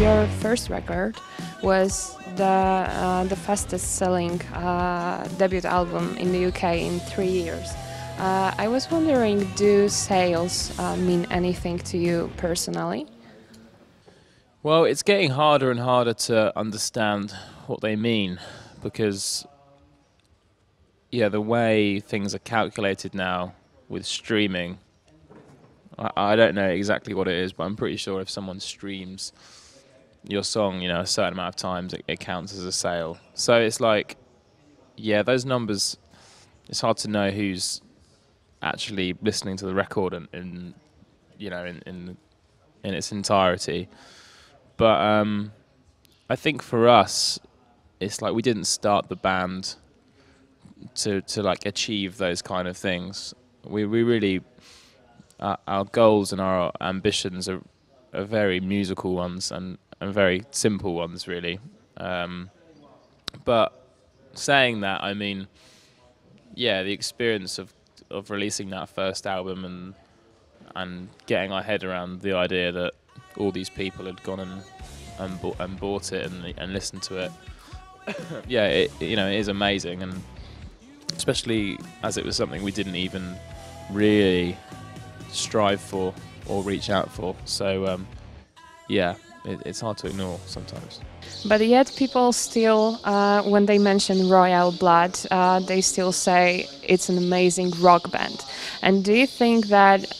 your first record was the fastest selling debut album in the UK in 3 years. I was wondering, do sales mean anything to you personally? Well, it's getting harder and harder to understand what they mean because, yeah, the way things are calculated now with streaming, I don't know exactly what it is, but I'm pretty sure if someone streams your song, you know, a certain amount of times, it counts as a sale. So it's like, yeah, those numbers, it's hard to know who's actually listening to the record in you know, in its entirety. But I think for us, it's like we didn't start the band to like achieve those kind of things. We really, our goals and our ambitions are very musical ones and very simple ones, really. But saying that, I mean, yeah, the experience of releasing that first album and getting our head around the idea that all these people had gone and bought it and listened to it. Yeah, you know, it is amazing, and especially as it was something we didn't even really strive for or reach out for. So yeah, it's hard to ignore sometimes. But yet people still, when they mention Royal Blood, they still say it's an amazing rock band. And do you think that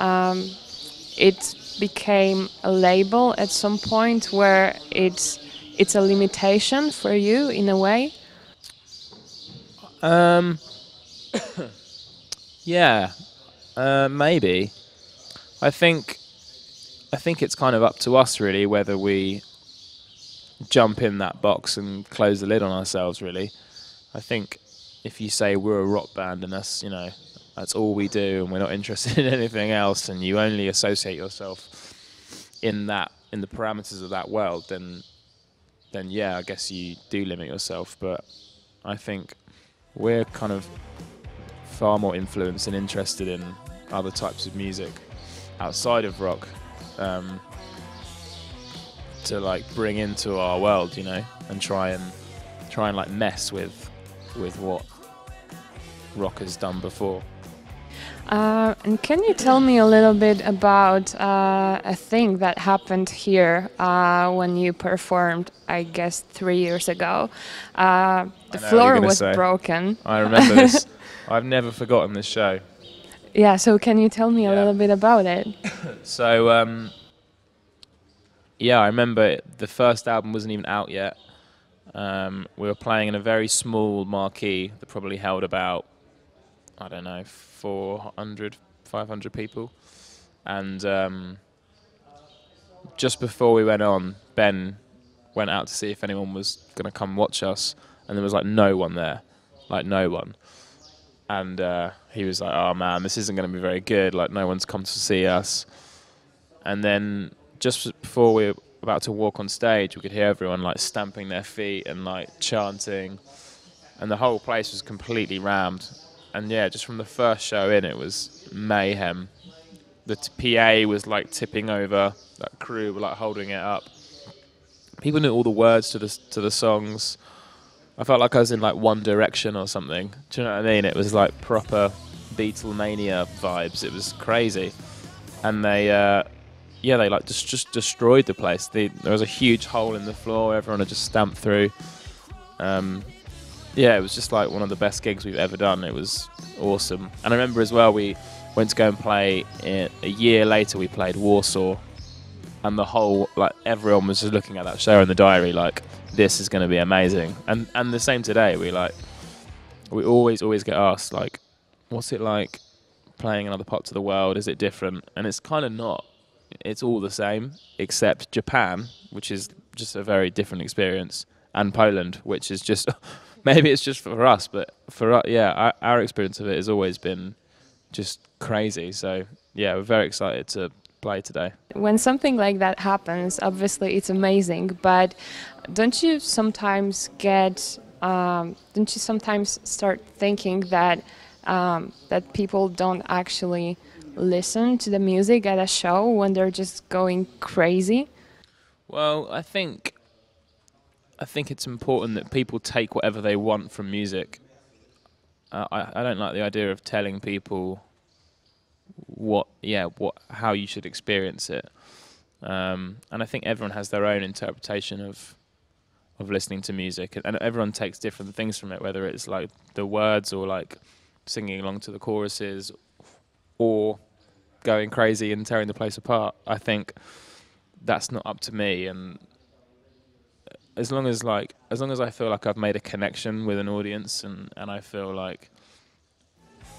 it became a label at some point where it's a limitation for you in a way? Yeah, maybe. I think it's kind of up to us really whether we jump in that box and close the lid on ourselves. Really, I think if you say we're a rock band and that's, you know, that's all we do and we're not interested in anything else, and you only associate yourself in the parameters of that world, then yeah, I guess you do limit yourself. But I think we're kind of far more influenced and interested in other types of music outside of rock to like bring into our world, you know, and try and like mess with what rock has done before. And can you tell me a little bit about a thing that happened here when you performed, I guess, 3 years ago? The floor was broken. I remember this. I've never forgotten this show. Yeah, so can you tell me a little bit about it? So, yeah, I remember the first album wasn't even out yet. We were playing in a very small marquee that probably held about, I don't know, 400, 500 people. And just before we went on, Ben went out to see if anyone was going to come watch us, and there was like no one there, like no one. And he was like, oh man, this isn't going to be very good, like no one's come to see us. And then just before we were about to walk on stage, we could hear everyone like stamping their feet and like chanting, and the whole place was completely rammed. And yeah, just from the first show in, it was mayhem. The PA was like tipping over, that crew were like holding it up. People knew all the words to the songs. I felt like I was in like One Direction or something. Do you know what I mean? It was like proper Beatlemania vibes. It was crazy. And they like just destroyed the place. There was a huge hole in the floor. Everyone had just stamped through. Yeah, it was just like one of the best gigs we've ever done. It was awesome. And I remember as well, we went to go and play a year later. We played Warsaw, and the whole, like, everyone was just looking at that show in the diary like, this is going to be amazing. And the same today. We always get asked like, what's it like playing in other parts of the world? Is it different? And it's kind of not. It's all the same, except Japan, which is just a very different experience, and Poland, which is just maybe it's just for us, but for us, yeah, our experience of it has always been just crazy. So yeah, we're very excited to play today. When something like that happens, obviously it's amazing, but don't you sometimes start thinking that that people don't actually listen to the music at a show when they're just going crazy? Well, I think it's important that people take whatever they want from music. I don't like the idea of telling people how you should experience it. And I think everyone has their own interpretation of listening to music, and everyone takes different things from it, whether it's like the words or like singing along to the choruses or going crazy and tearing the place apart. I think that's not up to me, and as long as I feel like I've made a connection with an audience, and I feel like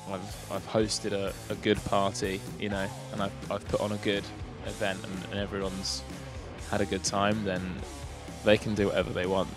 I've hosted a good party, you know, and I've put on a good event, and everyone's had a good time, then they can do whatever they want.